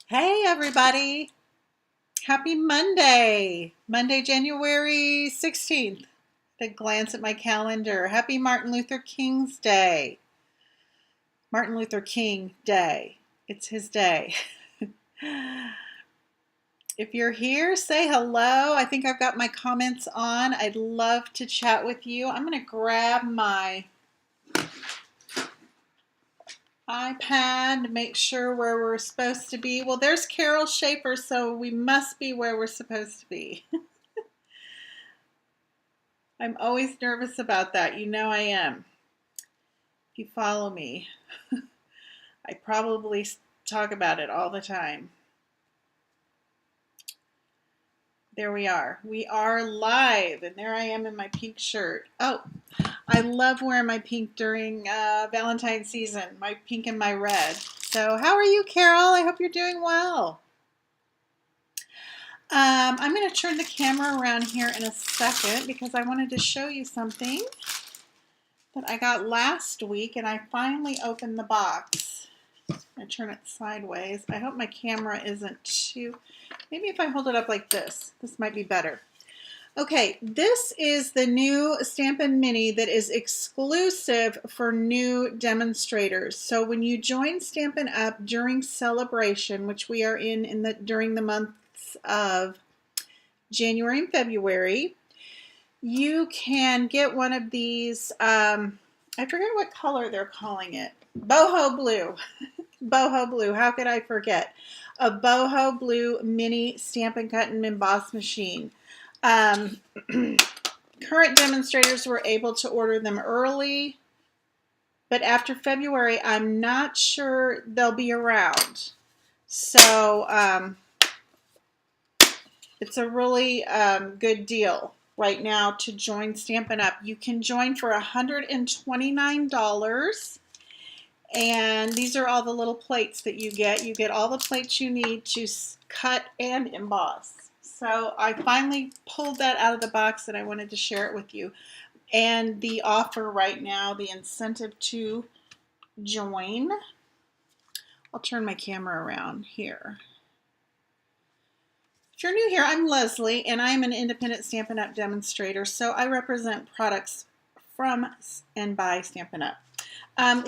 Hey everybody, happy Monday, January 16th. At a glance at my calendar. Happy Martin Luther King's Day. Martin Luther King Day. It's his day. If you're here, say hello. I think I've got my comments on. I'd love to chat with you. I'm going to grab my iPad to make sure where we're supposed to be. Well, there's Carol Schaefer, so we must be where we're supposed to be. I'm always nervous about that. You know I am. If you follow me, I probably talk about it all the time. There we are. We are live, and there I am in my pink shirt. Oh, I love wearing my pink during Valentine season, my pink and my red. So how are you, Carol? I hope you're doing well. I'm going to turn the camera around here in a second because I wanted to show you something that I got last week, and I finally opened the box. I turn it sideways. I hope my camera isn't too... Maybe if I hold it up like this might be better. Okay, this is the new Stampin' Mini that is exclusive for new demonstrators. So when you join Stampin' Up! During celebration, which we are during the months of January and February, you can get one of these, I forget what color they're calling it, boho blue. Boho blue, how could I forget? A boho blue mini Stampin' Cut and Emboss machine. Current demonstrators were able to order them early, but after February, I'm not sure they'll be around. So it's a really good deal right now to join Stampin' Up. You can join for $129. And these are all the little plates that you get. You get all the plates you need to cut and emboss. So I finally pulled that out of the box and I wanted to share it with you. And the offer right now, the incentive to join. I'll turn my camera around here. If you're new here, I'm Leslie and I'm an independent Stampin' Up! Demonstrator. So I represent products from and by Stampin' Up!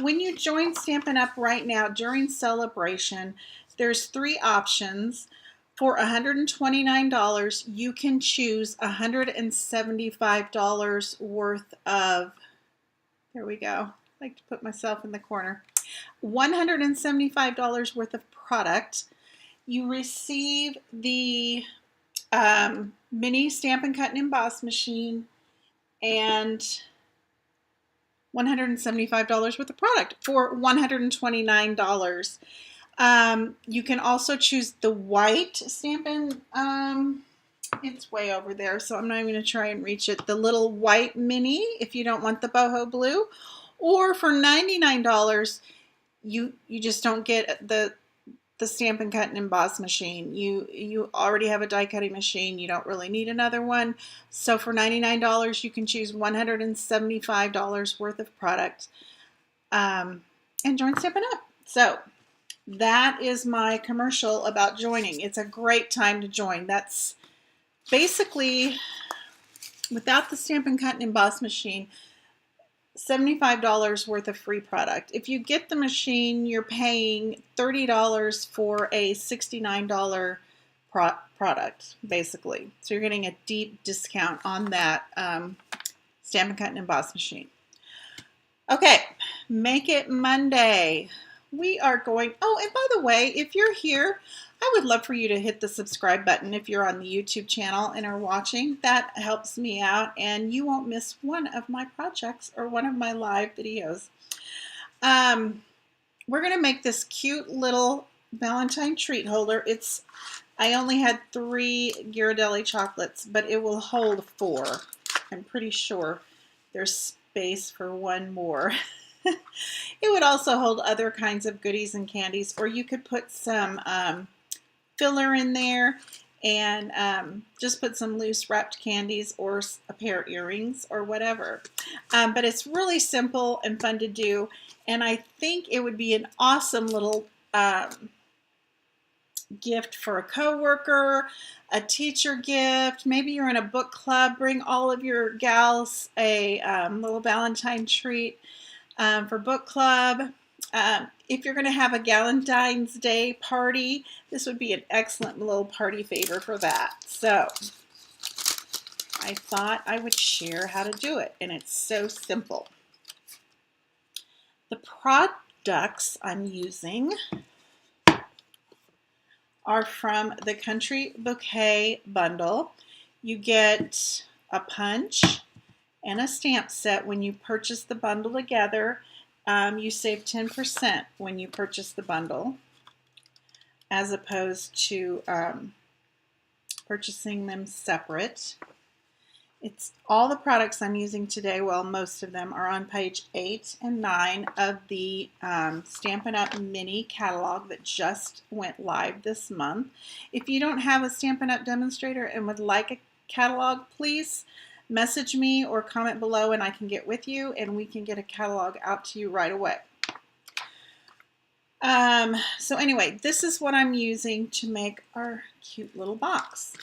When you join Stampin' Up! Right now during celebration, there's 3 options. For $129, you can choose $175 worth of, there we go, I like to put myself in the corner, $175 worth of product. You receive the mini Stampin' Cut and Emboss machine and $175 worth of product for $129. You can also choose the white Stampin', it's way over there, so I'm not even going to try and reach it, the little white mini if you don't want the boho blue, or for $99 you just don't get the Stampin' Cut and Emboss machine. You already have a die cutting machine. You don't really need another one. So for $99, you can choose $175 worth of product and join Stampin' Up! So that is my commercial about joining. It's a great time to join. That's basically, without the Stampin' Cut and Emboss machine, $75 worth of free product. If you get the machine, you're paying $30 for a $69 product, basically. So you're getting a deep discount on that Stampin' Cut and Emboss machine. Okay, make it Monday. We are going, oh, and by the way, if you're here, I would love for you to hit the subscribe button if you're on the YouTube channel and are watching. That helps me out, and you won't miss one of my projects or one of my live videos. We're going to make this cute little Valentine treat holder. I only had 3 Ghirardelli chocolates, but it will hold 4. I'm pretty sure there's space for 1 more. It would also hold other kinds of goodies and candies, or you could put some filler in there and just put some loose wrapped candies or a pair of earrings or whatever. But it's really simple and fun to do, and I think it would be an awesome little gift for a coworker, a teacher gift. Maybe you're in a book club. Bring all of your gals a little Valentine treat for book club. If you're going to have a Valentine's Day party, this would be an excellent little party favor for that. So I thought I would share how to do it, and it's so simple. The products I'm using are from the Country Bouquet bundle. You get a punch and a stamp set when you purchase the bundle together. You save 10% when you purchase the bundle, as opposed to purchasing them separate. It's all the products I'm using today, well, most of them are on page 8 and 9 of the Stampin' Up! Mini catalog that just went live this month. If you don't have a Stampin' Up! Demonstrator and would like a catalog, please message me or comment below and I can get with you and we can get a catalog out to you right away. So anyway, this is what I'm using to make our cute little box.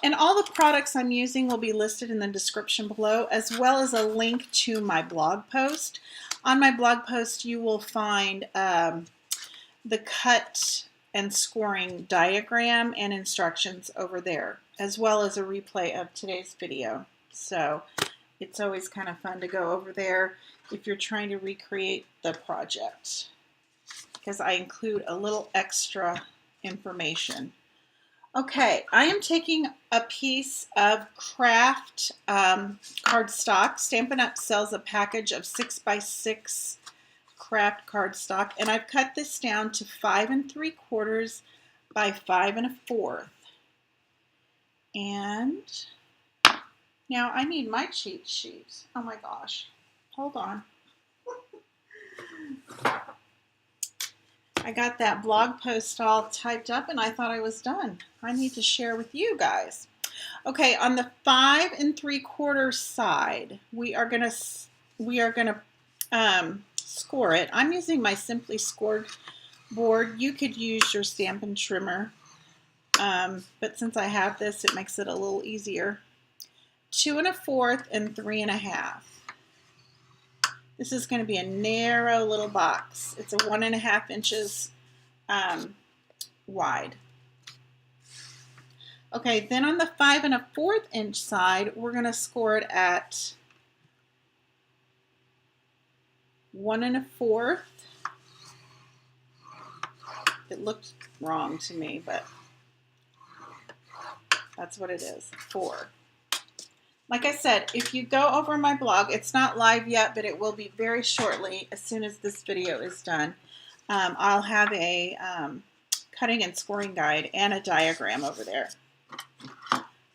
And all the products I'm using will be listed in the description below, as well as a link to my blog post. On my blog post, you will find the cut and scoring diagram and instructions over there, as well as a replay of today's video. So it's always kind of fun to go over there if you're trying to recreate the project, because I include a little extra information. Okay, I am taking a piece of craft cardstock. Stampin' Up! Sells a package of 6x6 craft cardstock, and I've cut this down to 5 3/4 by 5 1/4. And now I need my cheat sheet. Oh my gosh, hold on. I got that blog post all typed up and I thought I was done. I need to share with you guys. Okay, on the 5 3/4 side, we are gonna score it. I'm using my Simply Scored board. You could use your Stampin' Trimmer, but since I have this, it makes it a little easier. 2 1/4 and 3 1/2. This is going to be a narrow little box. It's a 1 1/2 inches wide. Okay, then on the 5 1/4 inch side, we're going to score it at 1 1/4. It looked wrong to me, but that's what it is, 4. Like I said, if you go over my blog, it's not live yet, but it will be very shortly as soon as this video is done. I'll have a cutting and scoring guide and a diagram over there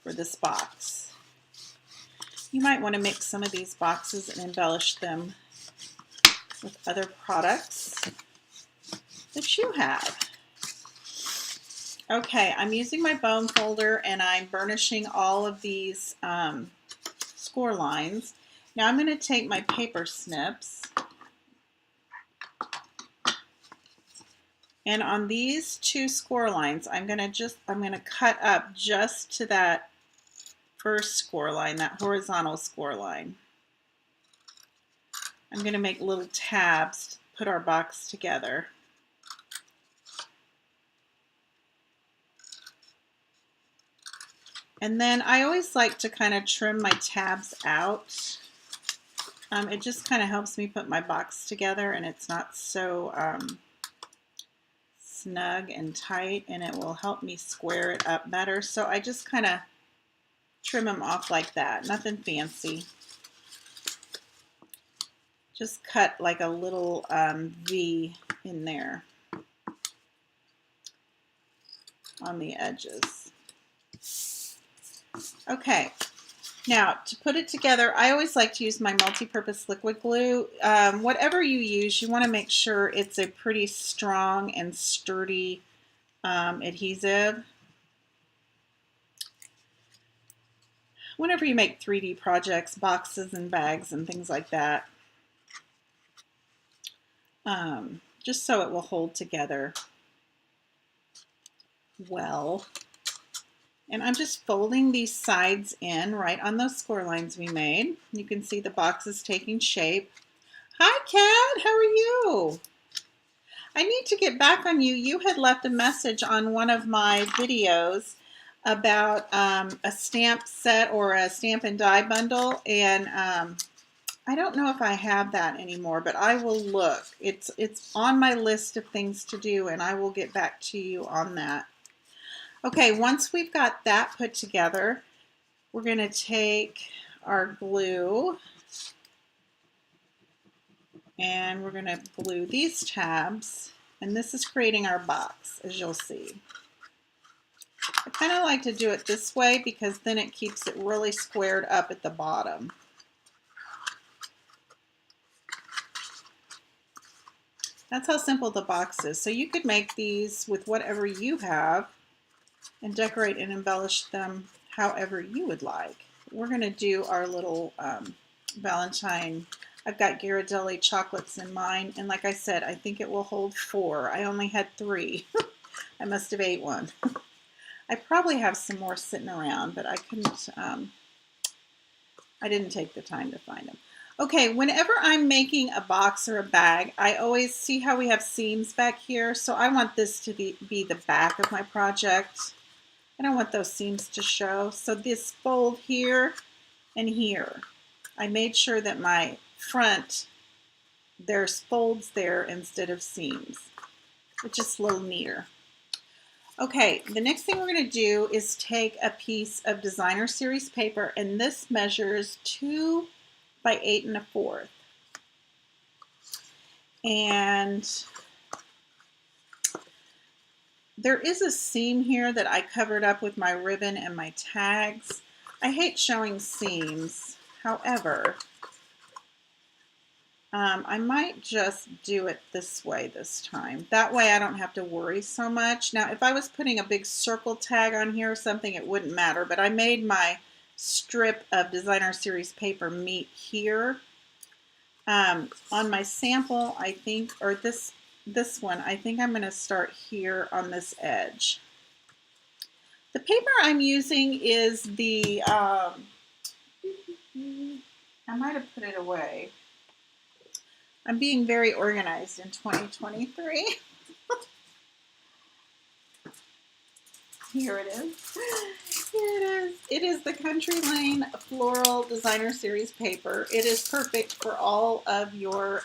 for this box. You might want to make some of these boxes and embellish them with other products that you have. Okay, I'm using my bone folder and I'm burnishing all of these score lines. Now I'm going to take my paper snips and on these 2 score lines I'm going to cut up just to that first score line, that horizontal score line. I'm going to make little tabs to put our box together. And then I always like to kind of trim my tabs out. It just kind of helps me put my box together and it's not so snug and tight, and it will help me square it up better. So I just kind of trim them off like that. Nothing fancy. Just cut like a little V in there on the edges. Okay, now to put it together, I always like to use my multi-purpose liquid glue. Whatever you use, you want to make sure it's a pretty strong and sturdy adhesive. Whenever you make 3D projects, boxes and bags and things like that, just so it will hold together well. And I'm just folding these sides in right on those score lines we made. You can see the box is taking shape. Hi, Kat, how are you? I need to get back on you. You had left a message on one of my videos about a stamp set or a stamp and die bundle, and I don't know if I have that anymore, but I will look. It's on my list of things to do, and I will get back to you on that. Okay, once we've got that put together, we're going to take our glue and we're going to glue these tabs, and this is creating our box, as you'll see. I kind of like to do it this way because then it keeps it really squared up at the bottom. That's how simple the box is. So you could make these with whatever you have and decorate and embellish them however you would like. We're going to do our little Valentine. I've got Ghirardelli chocolates in mine, and like I said, I think it will hold 4. I only had 3. I must have ate one. I probably have some more sitting around, but I couldn't, I didn't take the time to find them. Okay, whenever I'm making a box or a bag, I always see how we have seams back here, so I want this to be the back of my project. I don't want those seams to show, so this fold here and here, I made sure that my front, there's folds there instead of seams. It's just a little neater. Okay, the next thing we're going to do is take a piece of designer series paper, and this measures 2 by 8 1/4. And there is a seam here that I covered up with my ribbon and my tags. I hate showing seams. However, I might just do it this way this time. That way I don't have to worry so much. Now, if I was putting a big circle tag on here or something, it wouldn't matter. But I made my strip of designer series paper meet here. On my sample, I think, or this one, I think I'm going to start here on this edge. The paper I'm using is the, I might have put it away. I'm being very organized in 2023. Here it is. Here it is. It is the Country Lane Floral Designer Series paper. It is perfect for all of your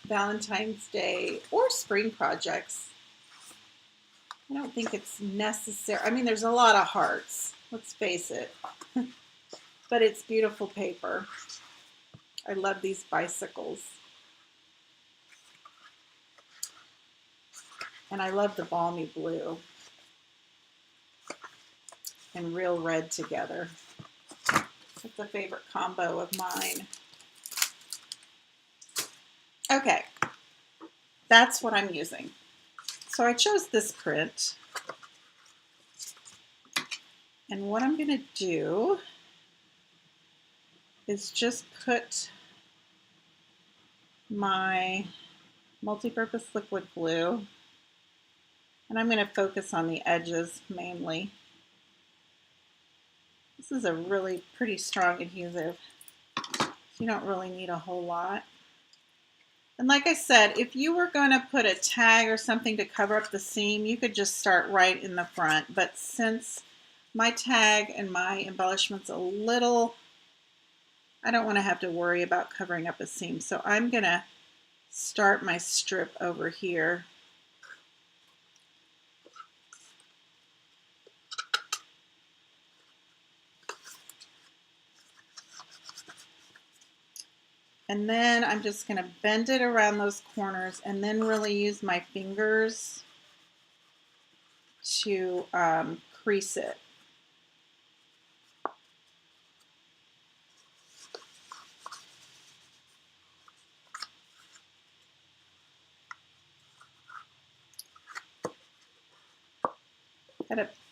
Valentine's Day or spring projects. I don't think it's necessary. I mean, there's a lot of hearts, let's face it. But it's beautiful paper. I love these bicycles. And I love the balmy blue and real red together. It's a favorite combo of mine. Okay, that's what I'm using. So I chose this print. And what I'm going to do is just put my multi-purpose liquid glue, and I'm going to focus on the edges mainly. This is a really pretty strong adhesive, so you don't really need a whole lot. And like I said, if you were going to put a tag or something to cover up the seam, you could just start right in the front. But since my tag and my embellishment's a little, I don't want to have to worry about covering up a seam. So I'm going to start my strip over here. And then I'm just going to bend it around those corners and then really use my fingers to crease it.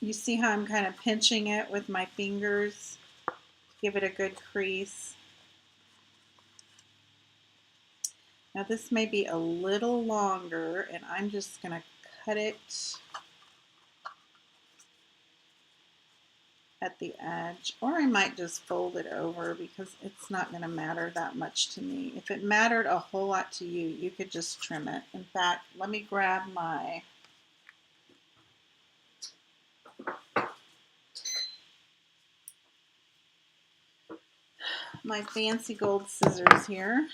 You see how I'm kind of pinching it with my fingers? Give it a good crease. Now this may be a little longer, and I'm just going to cut it at the edge, or I might just fold it over because it's not going to matter that much to me. If it mattered a whole lot to you, you could just trim it. In fact, let me grab my fancy gold scissors here,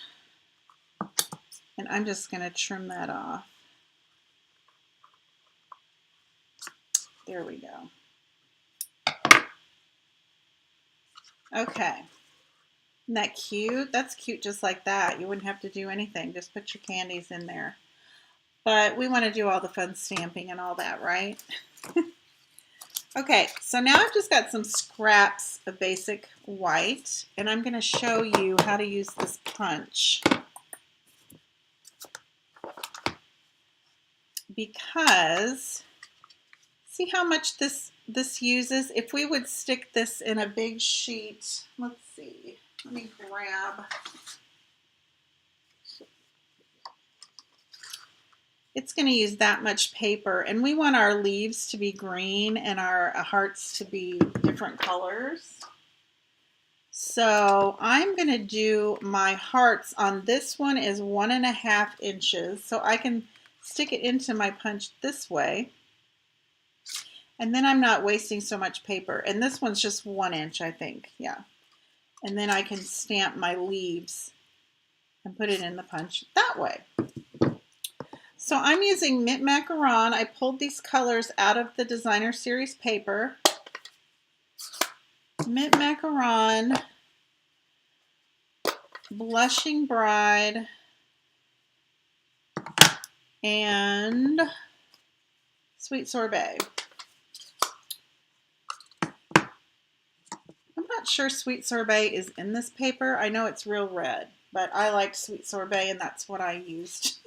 and I'm just going to trim that off. There we go. Okay. Isn't that cute? That's cute just like that. You wouldn't have to do anything. Just put your candies in there. But we want to do all the fun stamping and all that, right? Okay, so now I've just got some scraps of basic white, and I'm going to show you how to use this punch. Because see how much this uses? If we would stick this in a big sheet, let's see, let me grab. It's going to use that much paper, and we want our leaves to be green and our hearts to be different colors. So I'm going to do my hearts on this one is 1.5 inches, so I can stick it into my punch this way. And then I'm not wasting so much paper. And this one's just 1 inch, I think. Yeah. And then I can stamp my leaves and put it in the punch that way. So I'm using Mint Macaron. I pulled these colors out of the Designer Series paper. Mint Macaron, Blushing Bride, and Sweet Sorbet. I'm not sure Sweet Sorbet is in this paper. I know it's real red, but I like Sweet Sorbet, and that's what I used.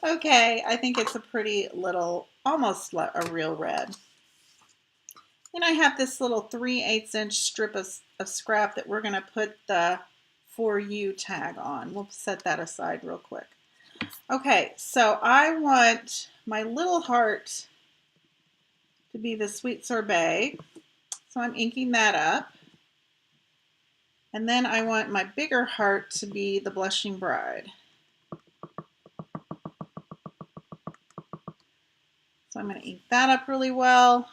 Okay, I think it's a pretty little, almost a real red. And I have this little 3/8 inch strip of scrap that we're going to put the For You tag on. We'll set that aside real quick. Okay, so I want my little heart to be the Sweet Sorbet. So I'm inking that up. And then I want my bigger heart to be the Blushing Bride. So I'm going to ink that up really well.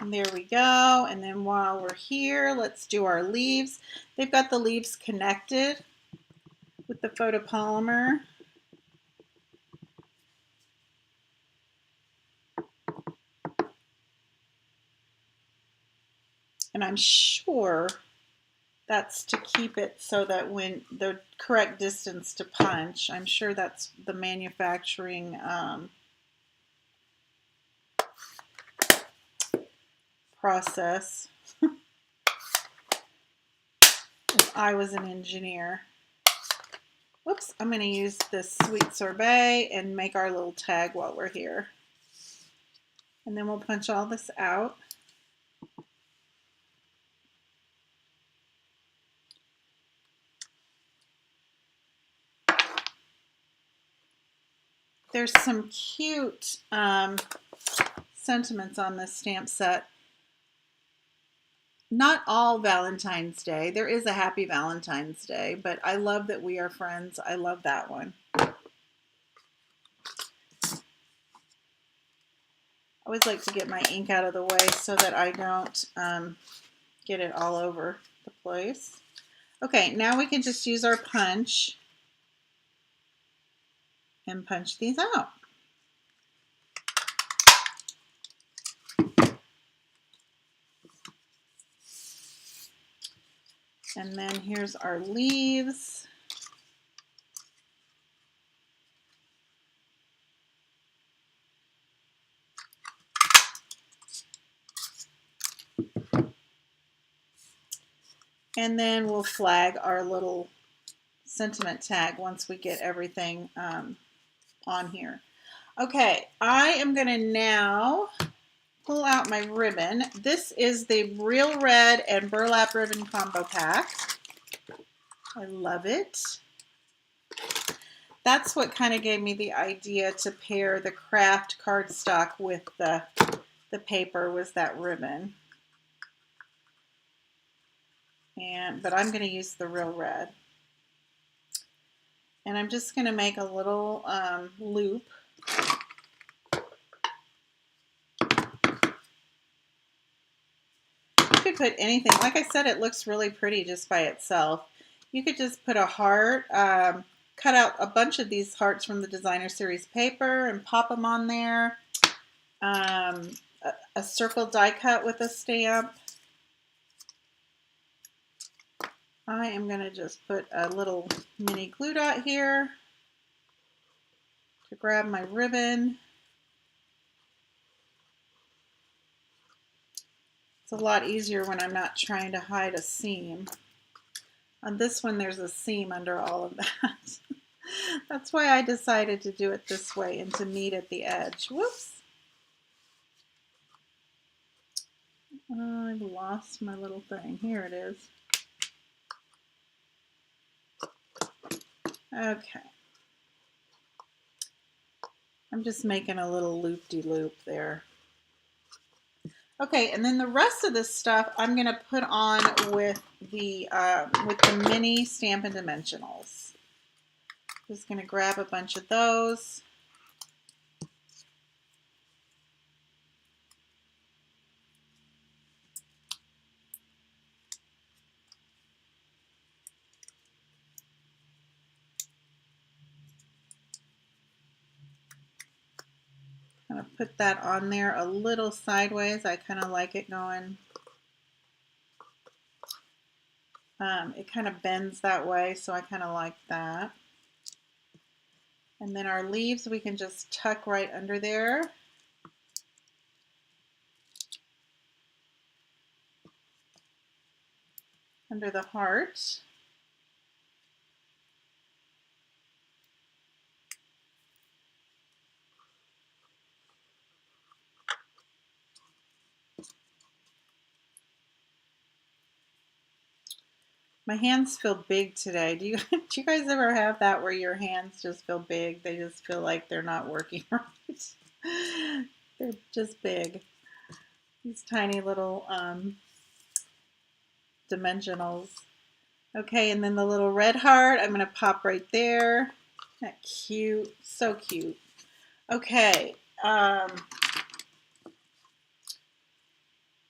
And there we go. And then while we're here, let's do our leaves. They've got the leaves connected with the photopolymer. And I'm sure that's to keep it so that when the correct distance to punch, I'm sure that's the manufacturing process. If I was an engineer. Whoops, I'm going to use this Sweet Sorbet and make our little tag while we're here. And then we'll punch all this out. There's some cute sentiments on this stamp set. Not all Valentine's Day. There is a Happy Valentine's Day, but I love that we are friends. I love that one. I always like to get my ink out of the way so that I don't get it all over the place. Okay, now we can just use our punch and punch these out. And then here's our leaves. And then we'll flag our little sentiment tag once we get everything on here. Okay, I am going to now pull out my ribbon. This is the Real Red and Burlap Ribbon Combo Pack. I love it. That's what kind of gave me the idea to pair the craft cardstock with the paper, was that ribbon. But I'm going to use the Real Red. And I'm just going to make a little loop. You could put anything. Like I said, it looks really pretty just by itself. You could just put a heart, cut out a bunch of these hearts from the Designer Series paper and pop them on there. A circle die cut with a stamp. I am going to just put a little mini glue dot here to grab my ribbon. It's a lot easier when I'm not trying to hide a seam. On this one, there's a seam under all of that. That's why I decided to do it this way and to meet at the edge. Whoops. I lost my little thing. Here it is. Okay. I'm just making a little loop-de-loop there. Okay, and then the rest of this stuff I'm going to put on with the mini Stampin' Dimensionals. Just going to grab a bunch of those. Kind of put that on there a little sideways. I kind of like it going. It kind of bends that way, so I kind of like that. And then our leaves we can just tuck right under there. Under the heart. My hands feel big today. Do you guys ever have that where your hands just feel big? They just feel like they're not working right. They're just big. These tiny little dimensionals. Okay, and then the little red heart, I'm going to pop right there. Isn't that cute? So cute. Okay. And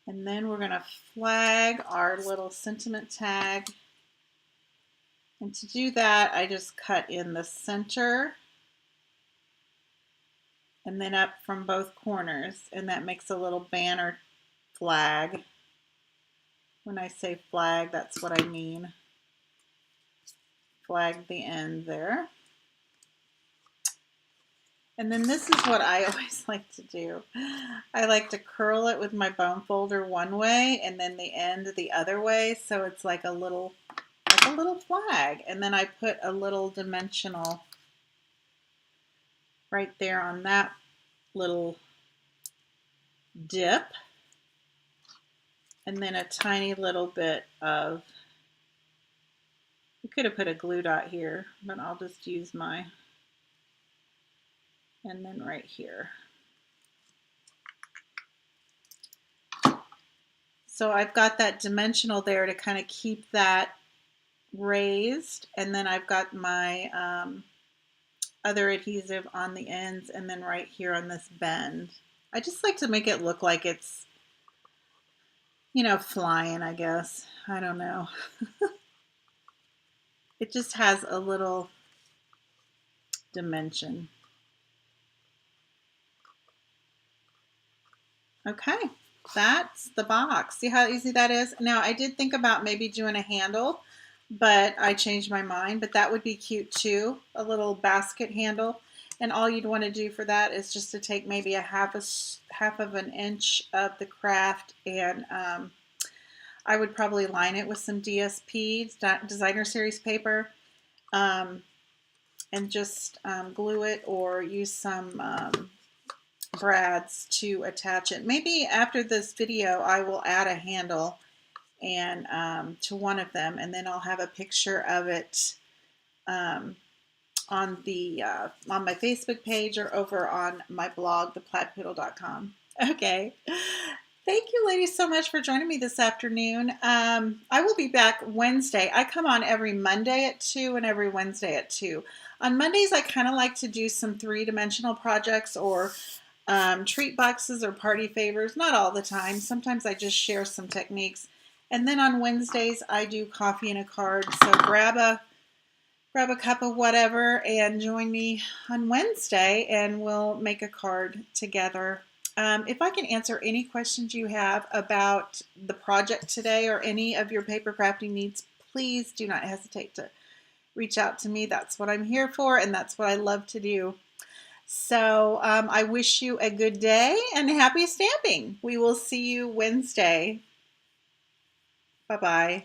then we're going to flag our little sentiment tag. And to do that, I just cut in the center and then up from both corners. And that makes a little banner flag. When I say flag, that's what I mean. Flag the end there. And then this is what I always like to do. I like to curl it with my bone folder one way and then the end the other way, so it's like a little flag. And then I put a little dimensional right there on that little dip. And then a tiny little bit of, you could have put a glue dot here, but I'll just use my, and then right here. So I've got that dimensional there to kind of keep that raised, and then I've got my other adhesive on the ends, and then right here on this bend. I just like to make it look like it's, you know, flying, I guess. I don't know. It just has a little dimension. Okay, that's the box. See how easy that is? Now, I did think about maybe doing a handle, but I changed my mind. But that would be cute too, a little basket handle. And all you'd want to do for that is just to take maybe a half of an inch of the craft, and I would probably line it with some DSP, Designer Series paper, and just glue it, or use some brads to attach it. Maybe after this video I will add a handle and to one of them, and then I'll have a picture of it on my Facebook page or over on my blog, theplaidpoodle.com. Okay. Thank you, ladies, so much for joining me this afternoon. I will be back Wednesday. I come on every Monday at 2 and every Wednesday at 2. On Mondays, I kind of like to do some three-dimensional projects or treat boxes or party favors. Not all the time. Sometimes I just share some techniques. And then on Wednesdays, I do coffee and a card. So grab a cup of whatever and join me on Wednesday, and we'll make a card together. If I can answer any questions you have about the project today or any of your paper crafting needs, please do not hesitate to reach out to me. That's what I'm here for, and that's what I love to do. So I wish you a good day and happy stamping. We will see you Wednesday. Bye-bye.